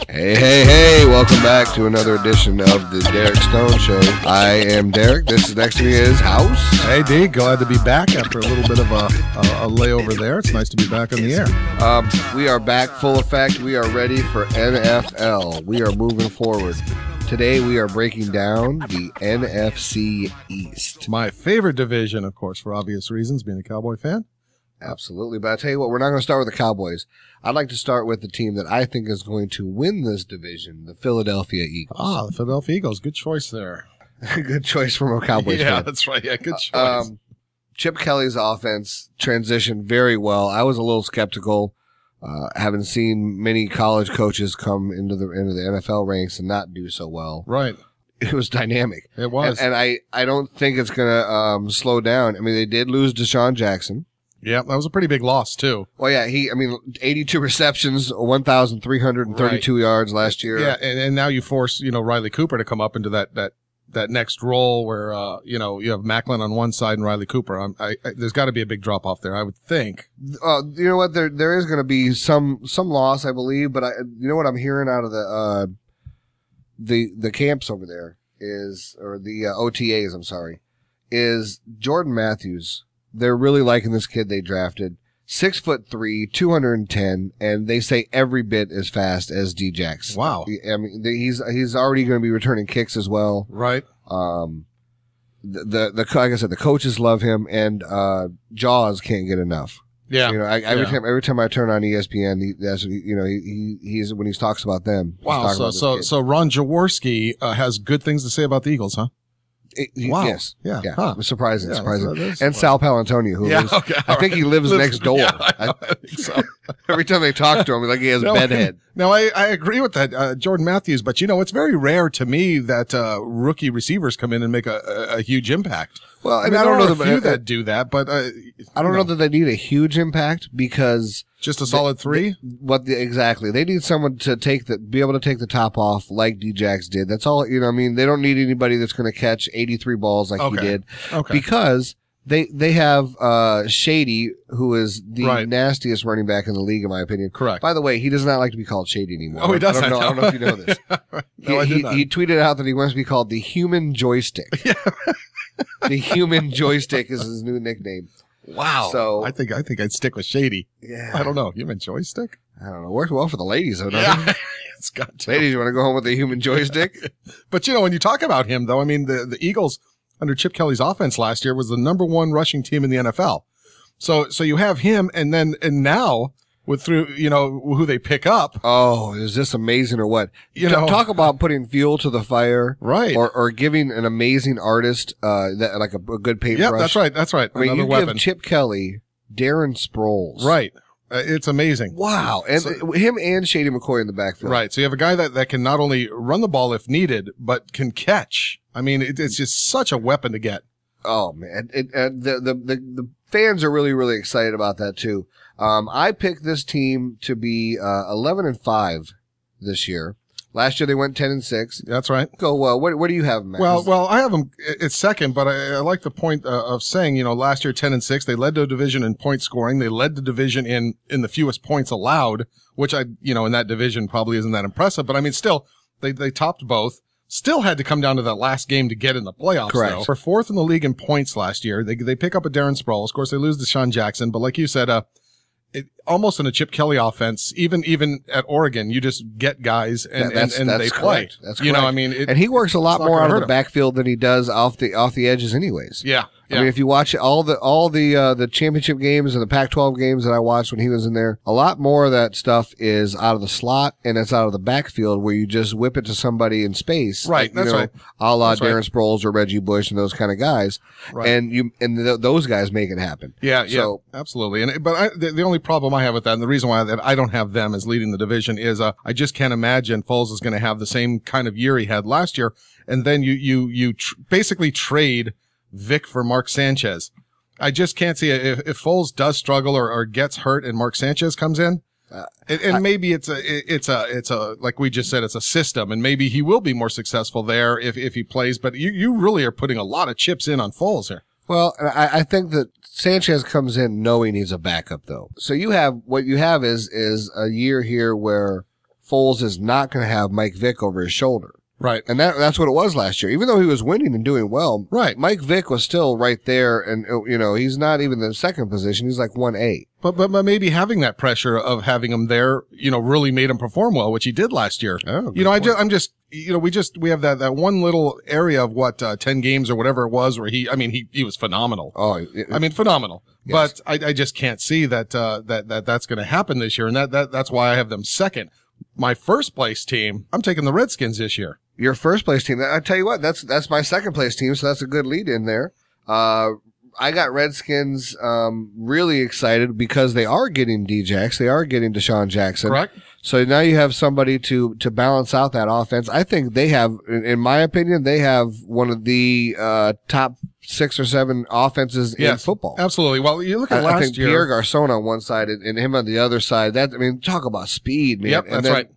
Hey, welcome back to another edition of the Derek Stone Show. I am Derek. This is next to me is House. Hey, D, glad to be back after a little bit of a layover there. It's nice to be back on the air. We are back full effect. We are ready for NFL. We are moving forward. Today we are breaking down the NFC East. My favorite division, of course, for obvious reasons, being a Cowboy fan. Absolutely. But I tell you what, we're not going to start with the Cowboys. I'd like to start with the team that I think is going to win this division, the Philadelphia Eagles. Ah, the Philadelphia Eagles. Good choice there. Good choice from a Cowboys fan. Yeah, that's right. Yeah, good choice. Chip Kelly's offense transitioned very well. I was a little skeptical, having seen many college coaches come into the NFL ranks and not do so well. Right. It was dynamic. It was. And I don't think it's going to slow down. I mean, they did lose Deshaun Jackson. Yeah, that was a pretty big loss, too. Well, yeah, 82 receptions, 1,332 yards last year. Yeah, and now you force, Riley Cooper to come up into that next role where, you have Macklin on one side and Riley Cooper. There's got to be a big drop off there, I would think. You know what? There is going to be some loss, I believe, but you know what I'm hearing out of the camps over there or the OTAs, I'm sorry, is Jordan Matthews. They're really liking this kid they drafted. 6'3", 210, and they say every bit as fast as D-Jax. Wow. I mean, he's already going to be returning kicks as well. Right. Like I said, the coaches love him, and Jaws can't get enough. Yeah. Every time I turn on ESPN, he's when he talks about them. Wow. So Ron Jaworski has good things to say about the Eagles, huh? Wow. Yes. Yeah. Huh. Surprising. Yeah, surprising. And Sal Palantonio, who I think he lives next door. I think so. Every time they talk to him, it's like he has a bedhead. No, I agree with that, Jordan Matthews. But, it's very rare to me that rookie receivers come in and make a huge impact. Well, I don't know that do that, but I don't know that they need a huge impact because just a solid three. Exactly? They need someone to be able to take the top off like D-Jax did. That's all. They don't need anybody that's going to catch 83 balls like he did. Okay. Because they have Shady, who is the nastiest running back in the league, in my opinion. Correct. By the way, he does not like to be called Shady anymore. Oh, he doesn't. I don't know if you know this. No, I did not. He tweeted out that he wants to be called the Human Joystick. Yeah. The Human Joystick is his new nickname. Wow. So I think I'd stick with Shady. Yeah. I don't know. Human Joystick? I don't know. Works well for the ladies, though, doesn't it? It's got to. Ladies, you want to go home with the Human Joystick? But, when you talk about him, though, I mean, the Eagles under Chip Kelly's offense last year was the number one rushing team in the NFL. So you have him, and now who they pick up. Oh, is this amazing or what? Talk about putting fuel to the fire, right? Or giving an amazing artist that like a good paintbrush. Yeah, that's right. I mean, Another you weapon. give Chip Kelly Darren Sproles, right? It's amazing. Wow, and him and Shady McCoy in the backfield, right? So you have a guy that can not only run the ball if needed, but can catch. I mean, it's just such a weapon to get. Oh man, the fans are really, really excited about that too. I picked this team to be 11-5 this year. Last year they went 10-6. That's right. Go well. Where do you have them? Well, I have them. It's second, but I like the point of saying, last year 10-6, they led the division in point scoring. They led the division in the fewest points allowed, which in that division probably isn't that impressive. But I mean, still, they topped both. Still had to come down to that last game to get in the playoffs. Correct. Though. For fourth in the league in points last year. They pick up a Darren Sproles. Of course, they lose Deshaun Jackson, but like you said, almost in a Chip Kelly offense, even at Oregon, you just get guys and they play. That's correct. I mean, and he works a lot more out of the backfield than he does off the edges, anyways. Yeah. I mean, if you watch all the championship games and the Pac-12 games that I watched when he was in there, a lot more of that stuff is out of the slot and it's out of the backfield where you just whip it to somebody in space, right? That's right. A la Darren Sproles or Reggie Bush and those kind of guys, right. and those guys make it happen. Yeah, absolutely. But the only problem I have with that, and the reason why I don't have them as leading the division is I just can't imagine Foles is going to have the same kind of year he had last year, and then you basically trade Vic for Mark Sanchez. I just can't see it. If Foles does struggle or gets hurt and Mark Sanchez comes in, maybe it's a like we just said, it's a system, and maybe he will be more successful there if he plays. But you really are putting a lot of chips in on Foles here. Well, I think that Sanchez comes in knowing he's a backup, though. So what you have is a year here where Foles is not going to have Mike Vick over his shoulder. Right. And that's what it was last year. Even though he was winning and doing well, right. Mike Vick was still right there, and he's not even the second position. He's like 1A. But maybe having that pressure of having him there, really made him perform well, which he did last year. Oh, we have that one little area of 10 games or whatever it was where he was phenomenal. Oh, phenomenal. Yes. But I just can't see that that's going to happen this year, and that's why I have them second. My first place team, I'm taking the Redskins this year. Your first place team. I tell you what, that's my second place team, so that's a good lead in there. I got Redskins really excited because they are getting Djax, they are getting Deshaun Jackson. Correct. So now you have somebody to balance out that offense. I think they have, in my opinion, they have one of the top 6 or 7 offenses in football. Absolutely. Well, you look at last I think year. Pierre Garçon on one side and him on the other side. Talk about speed, man. Yep, that's right.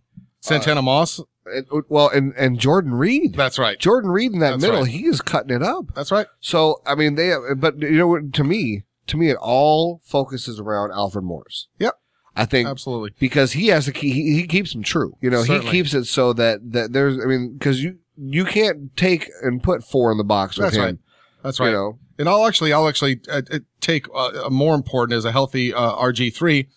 Santana Moss. And Jordan Reed. That's right. Jordan Reed in that middle, he is cutting it up. That's right. So, but to me, it all focuses around Alfred Morris. Yep. I think absolutely because he has he keeps them true. Certainly. He keeps it so that there's, because you can't take and put 4 in the box with That's him. Right. That's right. And I'll actually take more important as a healthy RG3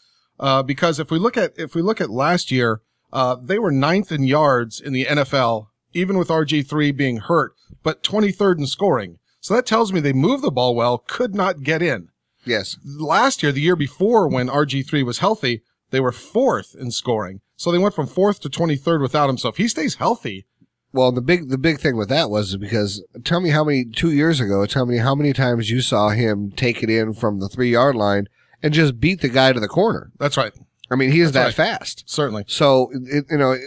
because if we look at last year. They were 9th in yards in the NFL, even with RG3 being hurt, but 23rd in scoring. So that tells me they moved the ball well, could not get in. Yes. Last year, the year before, when RG3 was healthy, they were 4th in scoring. So they went from 4th to 23rd without him. So if he stays healthy. Well, the big thing with that was because tell me how many times you saw him take it in from the 3-yard line and just beat the guy to the corner. That's right. He is that fast. Certainly. So,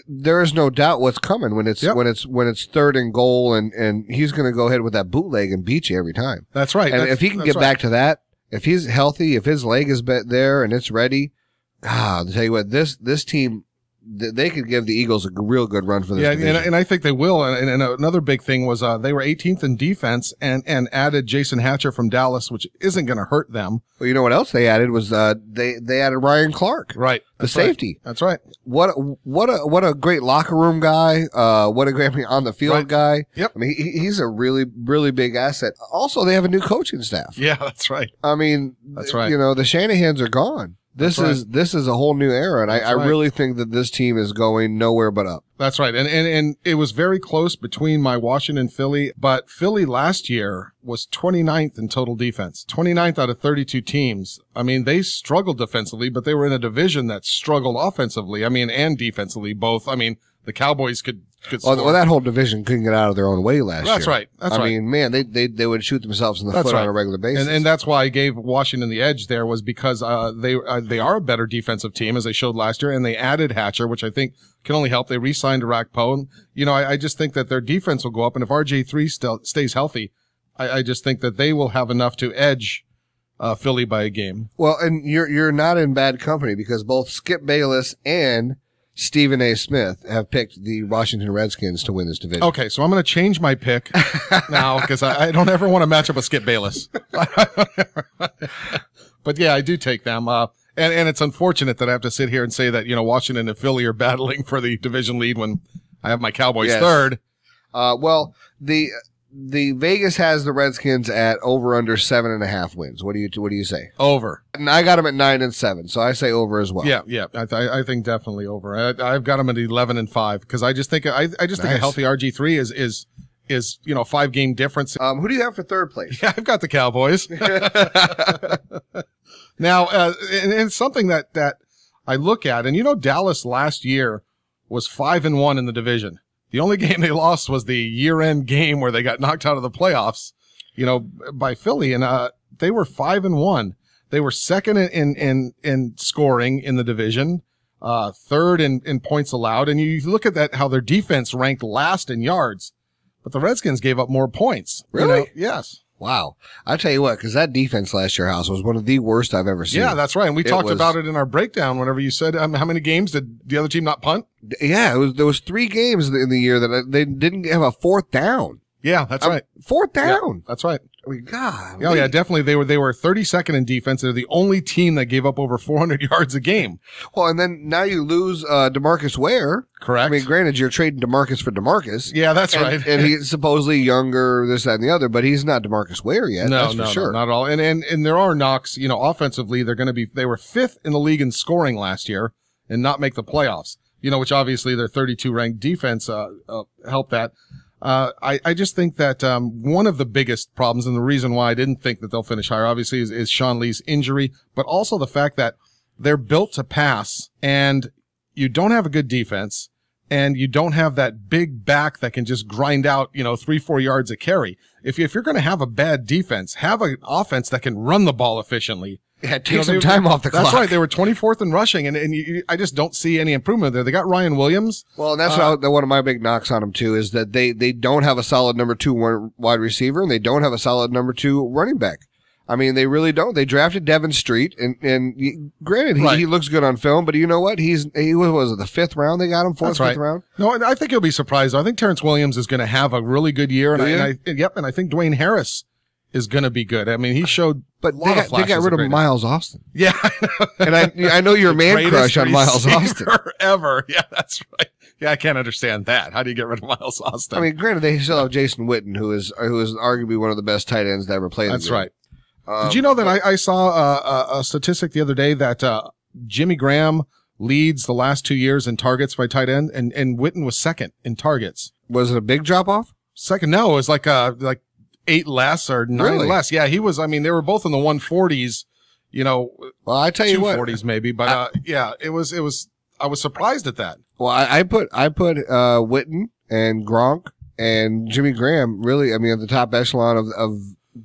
there is no doubt what's coming when it's 3rd and goal and he's going to go ahead with that bootleg and beat you every time. That's right. And if he can get back to that, if he's healthy, if his leg is there and it's ready, I'll tell you what, this team, they could give the Eagles a real good run for this division. And I think they will. And another big thing was they were 18th in defense and added Jason Hatcher from Dallas, which isn't going to hurt them. Well, you know what else they added was they added Ryan Clark, right? The safety. Right. That's right. What a great locker room guy. What a great on the field guy. Yep. He's a really really big asset. Also, they have a new coaching staff. Yeah, that's right. That's right. The Shanahans are gone. This is a whole new era, and I really think that this team is going nowhere but up. That's right. And it was very close between my Washington and Philly, but Philly last year was 29th in total defense, 29th out of 32 teams. They struggled defensively, but they were in a division that struggled offensively, and defensively both. The Cowboys could score. Well, that whole division couldn't get out of their own way last year. That's right. That's right. Man, they would shoot themselves in the foot on a regular basis. And that's why I gave Washington the edge there was because they are a better defensive team as they showed last year, and they added Hatcher, which I think can only help. They re-signed Arakpo, and I just think that their defense will go up, and if RJ3 stays healthy, I just think that they will have enough to edge Philly by a game. Well, and you're not in bad company because both Skip Bayless and Stephen A. Smith have picked the Washington Redskins to win this division. Okay, so I'm going to change my pick now because I don't ever want to match up with Skip Bayless. But yeah, I do take them. And it's unfortunate that I have to sit here and say that, Washington and Philly are battling for the division lead when I have my Cowboys third. Well, the Vegas has the Redskins at over under 7.5 wins. What do you say? Over. And I got them at 9 and 7, so I say over as well. Yeah. I think definitely over. I've got them at 11 and 5 because I just think think a healthy RG3 is 5-game difference. Who do you have for third place? Yeah, I've got the Cowboys. Now, and it's something that I look at, and Dallas last year was 5-1 in the division. The only game they lost was the year-end game where they got knocked out of the playoffs, by Philly, and they were 5-1. They were second in scoring in the division, third in points allowed, and you look at that how their defense ranked last in yards, but the Redskins gave up more points. Really? Yes. Wow. I tell you what, because that defense last year, House, was one of the worst I've ever seen. Yeah, that's right. And we talked about it in our breakdown whenever you said, how many games did the other team not punt? Yeah, there was 3 games in the year that they didn't have a fourth down. Yeah, that's right. Fourth down. Yeah, that's right. I mean, God. Oh yeah, definitely. They were 32nd in defense. They're the only team that gave up over 400 yards a game. Well, and then now you lose DeMarcus Ware. Correct. I mean, granted, you're trading DeMarcus for DeMarcus. Yeah, that's right. And he's supposedly younger, this, that, and the other, but he's not DeMarcus Ware yet. No, that's for sure. No, not at all. And there are knocks. You know, offensively, they were 5th in the league in scoring last year and not make the playoffs. You know, which obviously their 32 ranked defense helped that. I just think that one of the biggest problems, and the reason why I didn't think that they'll finish higher, obviously, is Sean Lee's injury, but also the fact that they're built to pass, and you don't have a good defense, and you don't have that big back that can just grind out, 3-4 yards a carry. If you're going to have a bad defense, have an offense that can run the ball efficiently. Yeah, take some time off the clock. That's right. They were 24th in rushing, and I just don't see any improvement there. They got Ryan Williams. Well, and that's one of my big knocks on them, too, is that they don't have a solid number 2 wide receiver, and they don't have a solid number 2 running back. I mean, they really don't. They drafted Devin Street, and granted, he looks good on film, but you know what? He was it the 5th round they got him, 4th, 5th round? No, I think you'll be surprised. I think Terrence Williams is going to have a really good year, and I think Dwayne Harris is going to be good. I mean, he showed But they got rid of Miles Austin. Yeah, I know. And I know you're a man crush on Miles Austin. Ever. Yeah, that's right. Yeah, I can't understand that. How do you get rid of Miles Austin? I mean, granted, they still have Jason Witten, who is arguably one of the best tight ends to ever play. That's right. Did you know that I saw a statistic the other day that Jimmy Graham leads the last 2 years in targets by tight end, and Witten was second in targets. Was it a big drop off? Second? No, it was like 8 less or 9 less. Yeah, he was. I mean, they were both in the 140s. Well, I tell you what, 240s maybe, but yeah, it was. I was surprised at that. Well, I put Witten and Gronk and Jimmy Graham really. I mean, at the top echelon of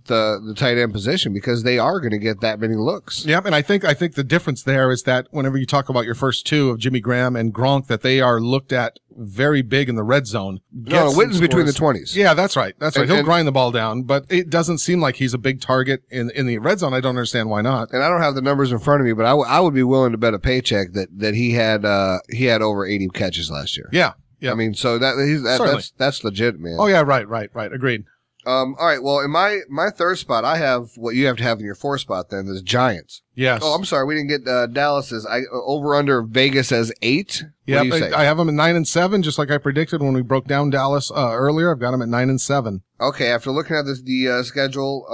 the tight end position, because they are going to get that many looks. Yep, and I think the difference there is that whenever you talk about your first 2 of Jimmy Graham and Gronk, that they are looked at very big in the red zone. No, Witten's between the 20s. Yeah, that's right. That's right. He'll grind the ball down, but it doesn't seem like he's a big target in the red zone. I don't understand why not. And I don't have the numbers in front of me, but I would be willing to bet a paycheck that he had over 80 catches last year. Yeah. Yeah. I mean, so that's legit, man. Oh yeah, right. Agreed. All right. Well, in my third spot, I have what you have to have in your 4th spot. Then is Giants. Yes. Oh, I'm sorry, we didn't get Dallas's. Over under Vegas as 8. Yeah, I have them at 9-7, just like I predicted when we broke down Dallas earlier. I've got them at 9-7. Okay, after looking at the schedule,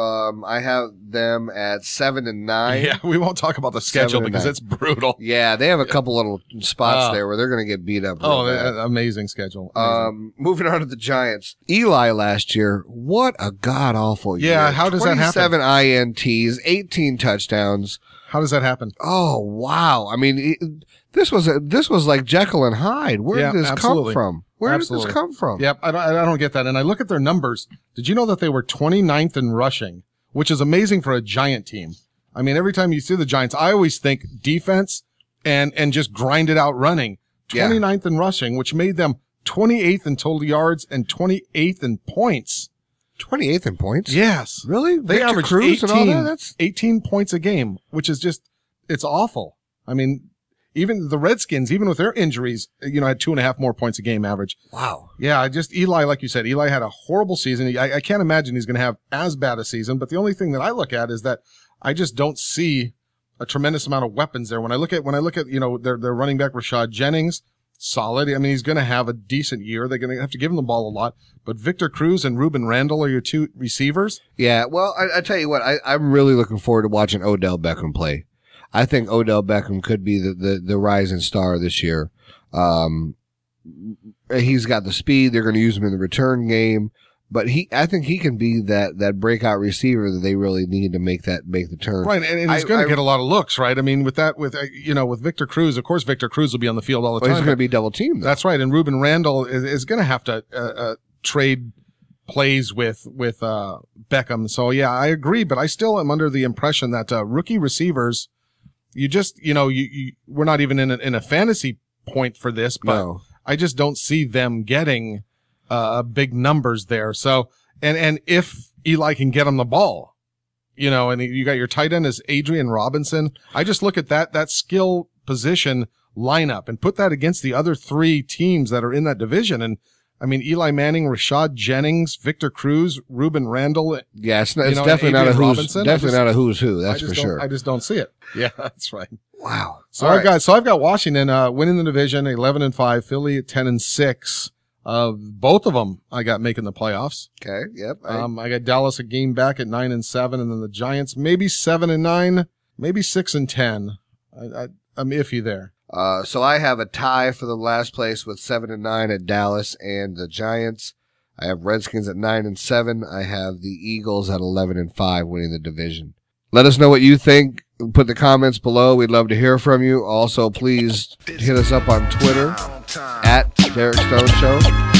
I have them at 7-9. Yeah, we won't talk about the schedule because it's brutal. Yeah, they have a couple little spots there where they're going to get beat up. Amazing schedule. Amazing. Moving on to the Giants. Eli last year, what a god awful year. Yeah, how does that happen? 27 INTs, 18 touchdowns. How does that happen? Oh wow! I mean, this was like Jekyll and Hyde. Where did this come from? Where did this come from? Yep, I don't get that. And I look at their numbers. Did you know that they were 29th in rushing, which is amazing for a Giant team? I mean, every time you see the Giants, I always think defense and just grind it out running. 29th in rushing, which made them 28th in total yards and 28th in points. 28th in points? Yes. Really? They average 18 points a game, which is just, it's awful. I mean, even the Redskins, even with their injuries, had 2.5 more points a game average. Wow. Yeah, Eli, like you said, Eli had a horrible season. I can't imagine he's going to have as bad a season, but the only thing that I look at is that I just don't see a tremendous amount of weapons there. When I look at, their running back, Rashad Jennings, solid. I mean, he's going to have a decent year. They're going to have to give him the ball a lot. But Victor Cruz and Ruben Randall are your 2 receivers. Yeah, well, I tell you what, I'm really looking forward to watching Odell Beckham play. I think Odell Beckham could be the rising star this year. He's got the speed. They're going to use him in the return game. But I think he can be that breakout receiver that they really need to make the turn. Right, and he's going to get a lot of looks, right? I mean, with Victor Cruz, of course, Victor Cruz will be on the field all the time. He's going to be double teamed. That's right, and Ruben Randall is going to have to trade plays with Beckham. So yeah, I agree, but I still am under the impression that rookie receivers, we're not even in a fantasy point for this, but no. I just don't see them getting big numbers there. So, and if Eli can get him the ball, and you got your tight end as Adrian Robinson, I just look at that skill position lineup and put that against the other 3 teams that are in that division. And I mean, Eli Manning, Rashad Jennings, Victor Cruz, Ruben Randall. Yeah, it's definitely not a who's not a who's who. That's for sure. I just don't see it. Yeah, that's right. Wow. So I've got Washington winning the division, 11-5, Philly at 10-6. Both of them I got making the playoffs. Okay. Yep. I got Dallas a game back at 9-7, and then the Giants maybe 7-9, maybe 6-10. I'm iffy there. So I have a tie for the last place with 7-9 at Dallas and the Giants. I have Redskins at 9-7. I have the Eagles at 11-5 winning the division. Let us know what you think. Put the comments below. We'd love to hear from you. Also, please hit us up on Twitter at Derek Stone Show.